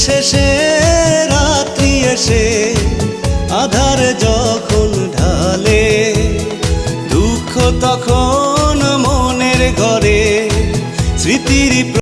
শেষে রাত্রি এসে আধার যখন ঢালে, দুঃখ তখন মনের ঘরে স্মৃতির